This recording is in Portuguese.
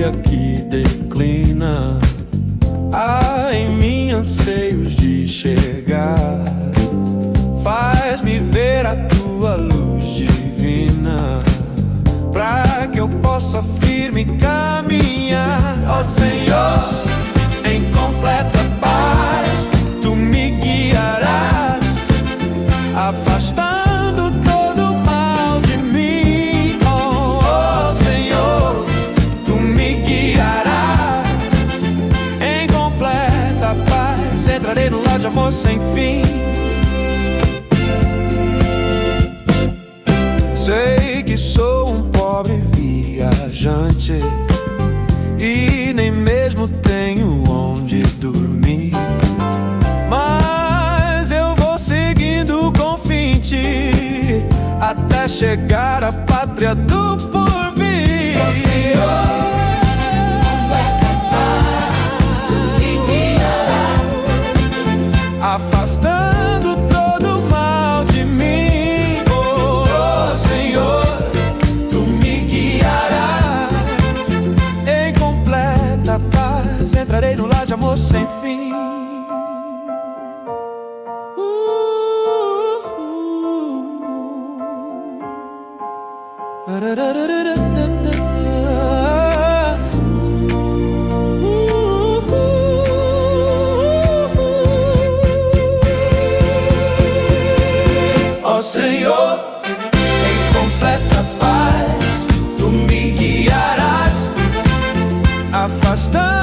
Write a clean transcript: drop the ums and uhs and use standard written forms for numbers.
dia que declina. Em mim anseios de chegar, faz-me ver a tua luz divina, pra que eu possa firme caminhar. Ó Senhor, em completa paz, tu me guiarás, afastando todo o mal de mim. Ó Senhor, tu me guiarás, em completa paz, entrarei no lar de amor sem fim. Sei que sou um pobre viajante e nem mesmo tenho onde dormir, mas eu vou seguindo com finte até chegar à pátria do porvir. Ó Senhor, afastando todo o mal de mim. Oh Senhor, tu me guiarás, em completa paz, entrarei no lar de amor sem fim. Ó Senhor, em completa paz, tu me guiarás, afastando